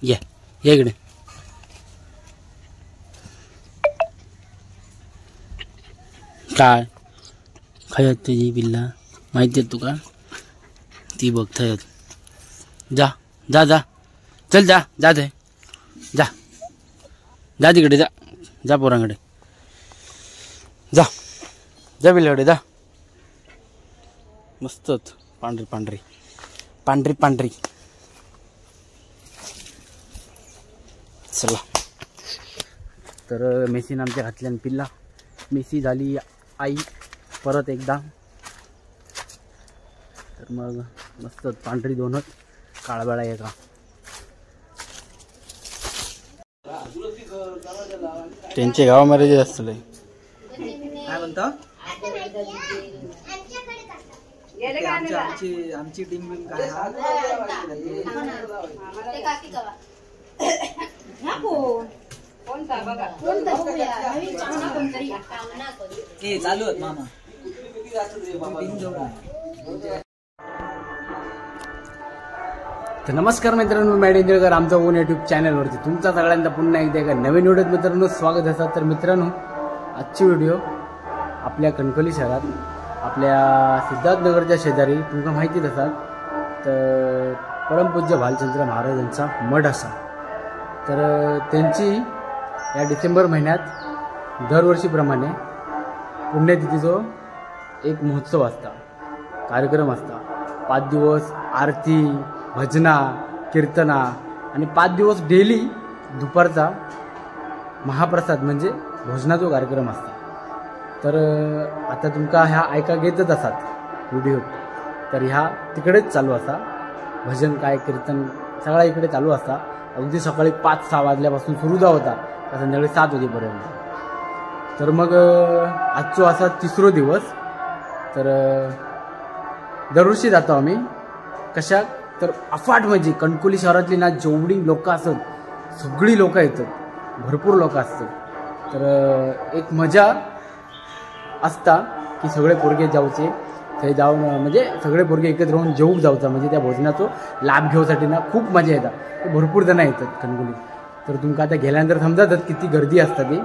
ये इकडे काय खायत त्याची बिल्ला माहिती आहे तुका ती बघतायत जा जा जा चल जा जा ते जा जा तिकडे जा जा पोरांकडे जा जा बिल्लाकडे जा मस्तच पांढरी पांढरी पांढरी पांढरी चला तर मेसीन आमच्या घातल्यान पिल्ला मेसी झाली आई परत एकदा तर मग मस्त पांढरी दोनच काळाबाळा एका त्यांच्या गावामध्ये जे असतं काय म्हणता आमची टीम बिम काय चालू आहेत मामा तर नमस्कार मित्रांनो मॅड इंदिरकर आमचा ओन यूट्यूब चॅनलवरती तुमचा सगळ्यांचा पुन्हा एकदा एका नवीन व्हिडिओत मित्रांनो स्वागत असतात. तर मित्रांनो आजची व्हिडिओ आपल्या कणकवली शहरात आपल्या सिद्धार्थनगरच्या शेजारी तुमका माहितीच असाल तर परमपूज्य भालचंद्र महाराजांचा मठ असा. तर त्यांची या डिसेंबर महिन्यात दरवर्षीप्रमाणे पुण्यतिथीचो एक महोत्सव असता कार्यक्रम असता. 5 दिवस आरती भजना कीर्तना आणि 5 दिवस डेली दुपारचा महाप्रसाद म्हणजे भोजनाचा कार्यक्रम असता. तर आता तुमका ह्या ऐका घेतच असतात व्हिडिओ तर ह्या तिकडेच चालू असा भजन काय कीर्तन सगळा इकडे चालू असता. अगदी सकाळी 5-6 वाजल्यापासून सुरू होता तर संध्याकाळी 7 वाजेपर्यंत. तर मग आजचो असा 3रा दिवस. तर दरवर्षी जातो आम्ही कशा तर अफाट म्हणजे कणकवली शहरातली ना जेवढी लोक असत सगळी लोक येतात भरपूर लोक असतात. तर एक मजा असता की सगळे पोरगे जाऊचे थंय जाऊन म्हणजे सगळे पोरगे एकत्र राहून जेवूक जाऊचा म्हणजे त्या भोजनाचो लाभ घेऊसाठी ना खूप मजा येतात. भरपूर जण येतात कणकवलीत. तर तुमका आता गेल्यानंतर समजातच किती गर्दी असता ती.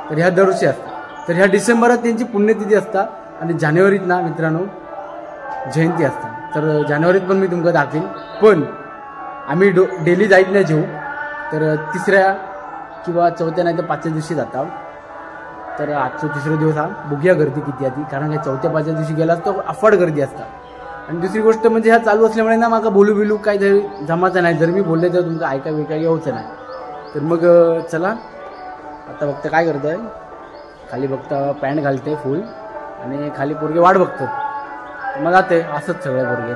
तर ह्या दरवर्षी असतात. तर ह्या डिसेंबरात त्यांची पुण्यतिथी असता आणि जानेवारीत ना मित्रांनो जयंती असतात. तर जानेवारीत पण मी तुमका दाखवीन पण आम्ही डेली जायत नाही जेऊ. तर 3ऱ्या किंवा 4थ्या नाही तर 5थ्या दिवशी जाता. तर आजचा 3रा दिवस हा बघूया गर्दी किती आहे ती कारण का 4थ्या-5थ्या दिवशी गेला तर अफाट गर्दी असतात. आणि दुसरी गोष्ट म्हणजे ह्या चालू असल्यामुळे ना माका बोलू काय जमाचं नाही. जर मी बोलले तर तुमका ऐका यायचं नाही. तर मग चला आता बघता काय करतोय खाली बघता पॅन्ट घालते फुल आणि खाली पोरगे वाट बघतात मग आते असंच सगळे पोरगे.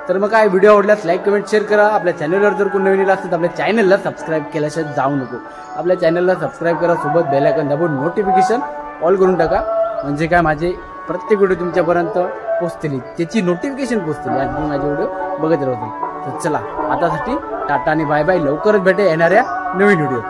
तर मग काय व्हिडिओ आवडल्यास लाईक कमेंट शेअर करा. आपल्या चॅनलवर जर कोण नवीन असतं तर आपल्या चॅनलला सबस्क्राईब केल्याशिवाय जाऊ नको. आपल्या चॅनलला सबस्क्राईब करा सोबत बेल आयकॉन दाबून नोटिफिकेशन ऑल करून टाका म्हणजे काय माझे प्रत्येक व्हिडिओ तुमच्यापर्यंत पोहोचतील त्याची नोटिफिकेशन पोहोचतील आणि तुम्ही माझे व्हिडिओ बघत राहतील. तर चला आतासाठी टाटा आणि बाय बाय. लवकरच भेटे येणाऱ्या नवीन व्हिडिओ.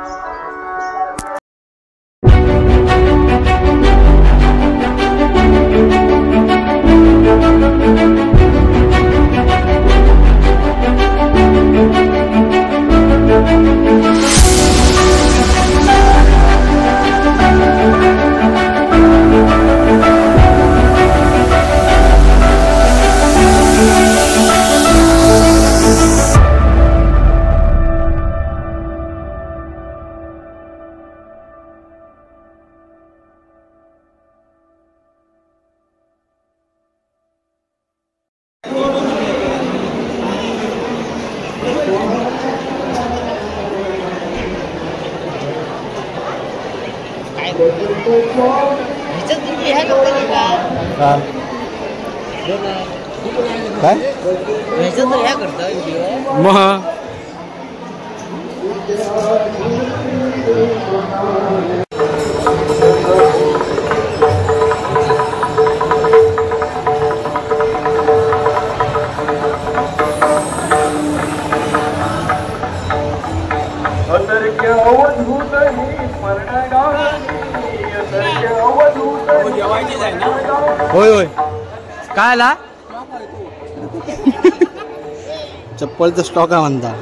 काय मग होय होय काय आला चप्पलचा स्टॉक आहे म्हणता.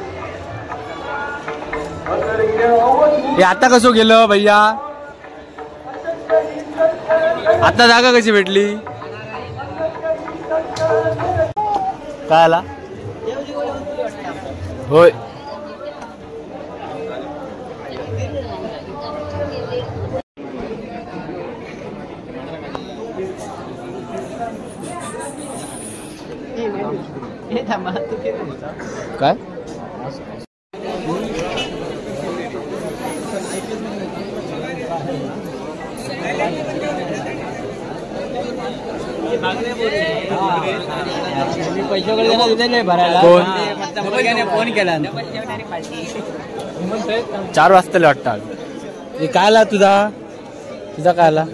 हे आता कसं गेलं भैया? आता जागा कशी भेटली? काय आला? होय. काय? पैसे वगैरे देणार दिले नाही भरायला. फोन केला 4 वाजता वाटतं. हे काय आला तुझा काय आला?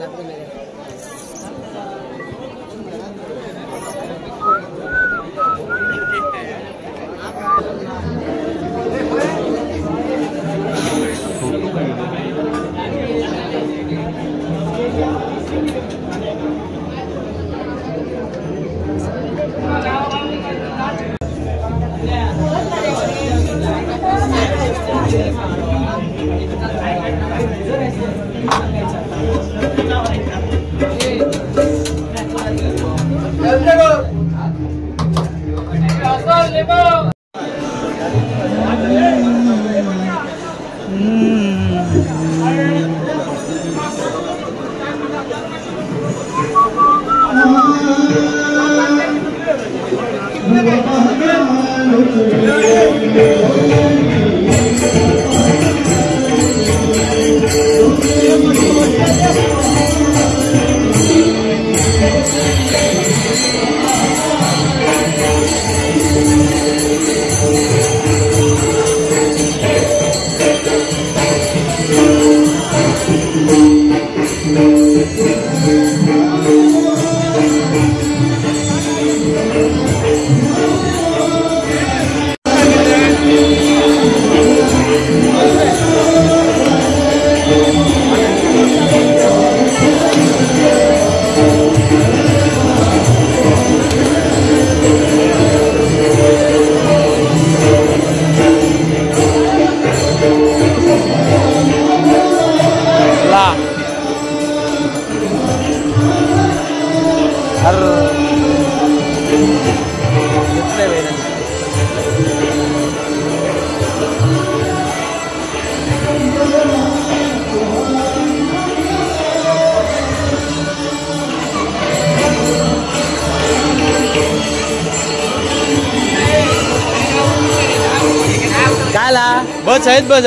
बस आहेत बस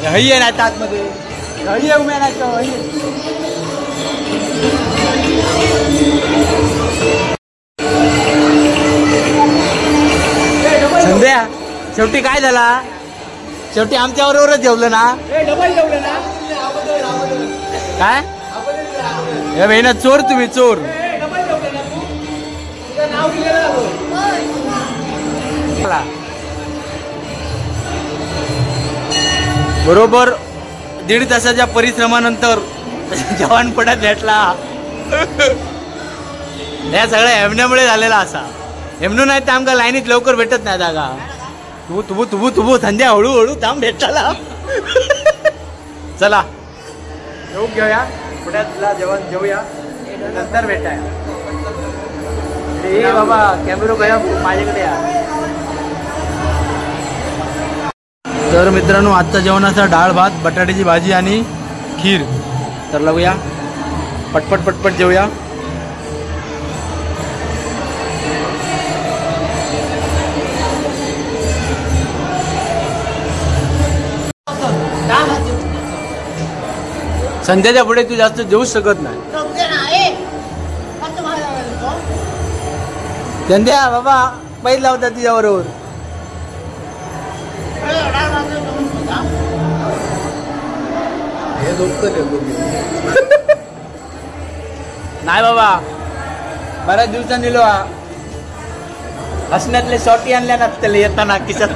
हई आहे ना आतमध्ये हई आहे उम्या नाही संध्या शेवटी काय झाला? शेवटी आमच्या बरोबरच जेवलं ना? काय हे बहिणा चोर तुम्ही चोर. बरोबर 1.5 तासाच्या परिश्रमानंतर जवान पडत भेटला. या सगळ्या हेमण्यामुळे झालेला असा. हेमनू नाही तर आमका लाईनीत लवकर भेटत नाही जागा. तुबू संध्या हळूहळू थांब भेटायला. चला जेवून घेऊया पुण्यातला जेवण जेवूया नंतर भेटाया. हे बाबा कॅमेरा गया माझ्याकडे या. तर मित्रांनो आजचा जेवणाचा डाळ भात बटाट्याची भाजी आणि खीर. तर लावूया पटपट जेवूया. संध्याच्या पुढे तू जास्त जेवूच शकत नाही. संध्या बाबा बैल लावता तुझ्याबरोबर. नाही बाबा बऱ्याच दिवसांनी दिलो हसण्यातले शॉटी आणल्या ना त्याला येताना किशात.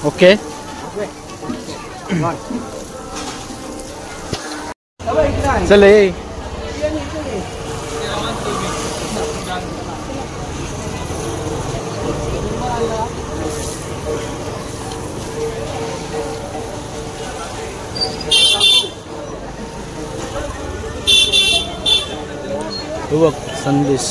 ओके चले संदेश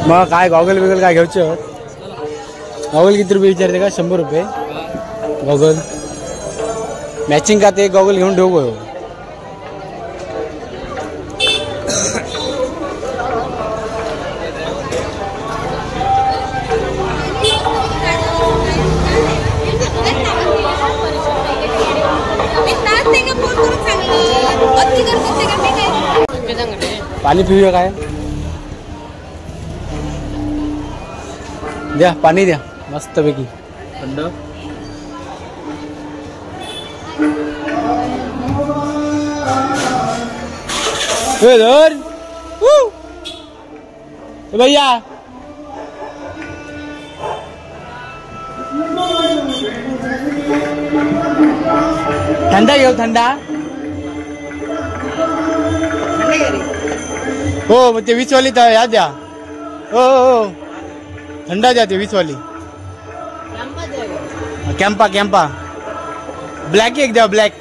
मग काय गॉगल बिगल काय घ्यायचे गॉगल किती रुपये विचारते का 100 रुपये गॉगल मॅचिंग का ते गॉगल घेऊन ठेवू गो पाणी पिऊया काय द्या पाणी द्या मस्त पैकी थंड भैया थंडा घेऊ थंडा हो मग ते 20 वाली तर याद द्या हो हो थंडा द्या ते 20 वाली कॅम्पा कॅम्पा ब्लॅक एक द्या ब्लॅक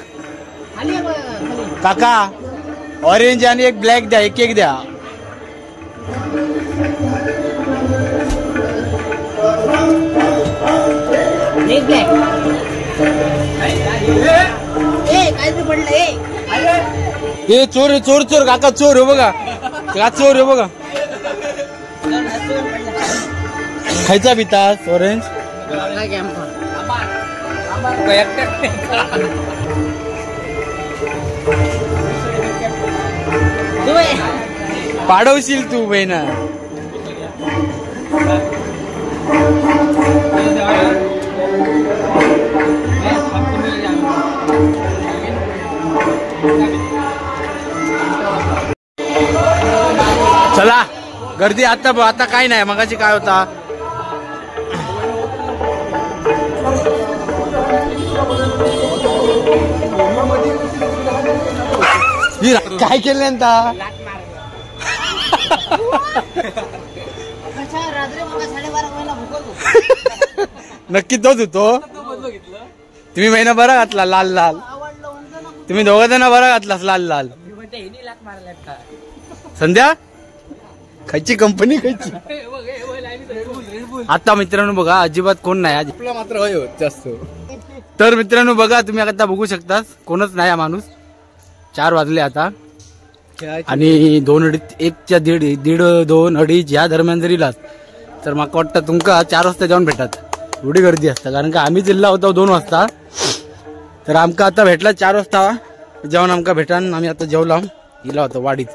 काका ऑरेंज आणि एक ब्लॅक द्या एक द्या हे चोर चोर चोर काका चोर हो बघा का चोर हो बघा खायचा पितास ऑरेंज पाडवशील तू बहिणा चला गर्दी आता काय नाही मगाशी काय होता काय केलं नक्की तोच होतो तुम्ही महिना बरा घातला लाल लाल तुम्ही दोघा जण बरा घातलास लाल लाल संध्या खायची कंपनी खायची आता मित्रांनो बघा अजिबात कोण नाही आज मात्र होय जास्त तर मित्रांनो बघा तुम्ही आता बघू शकता कोणच नाही हा माणूस 4 वाजले आता आणि 1च्या दीड 2 अडीच या दरम्यान जरी लाच तर मला वाटतं तुमका 4 वाजता जाऊन भेटत एवढी गर्दी असता कारण का आम्ही जिल्हा होतो 2 वाजता तर आमका आता भेटला 4 वाजता जाऊन आमका भेटान आम्ही आता जेवला गेला होता वाडीत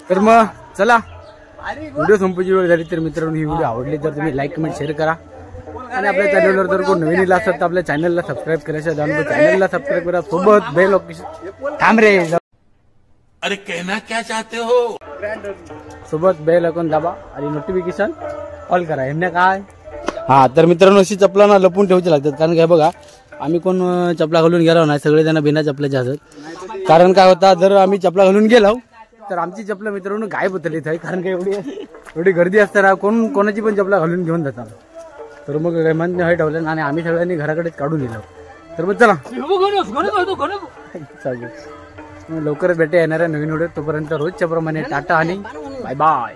तर मग चला व्हिडिओ संपूची वेळ झाली तर मित्रांनो ही व्हिडिओ आवडली तर तुम्ही लाईक कमेंट शेअर करा आणि आपल्या चॅनलवर जर कोण नवीन आला असेल तर आपल्या चॅनलला सबस्क्राईब करायचं चॅनलला सबस्क्राईब करा सोबत बेल थांब रे अरे कहना क्या चाहते हो? सोबत बेल आयकॉन दाबा आणि नोटिफिकेशन ऑल करा. ह्यांना काय हा तर मित्रांनो अशी चपला ना लपून ठेवायची लागतात. कारण काय बघा आम्ही कोण चपला घालून गेलो नाही, सगळे जण बिना चपल्याचे असत. कारण काय होता जर आम्ही चपला घालून गेलो तर आमची चपला मित्रांनो गायब होतली आहे. कारण काय एवढी गर्दी असताना कोण कोणाची पण चपला घालून घेऊन जातात. तर मग रेमनने हे ठेवलं आणि आम्ही सगळ्यांनी घराकडेच काढून दिलं. तर मग चला चालेल लवकरच भेटे येणाऱ्या नवीन व्हिडिओ. तोपर्यंत रोजच्या प्रमाणे टाटा आणि बाय बाय.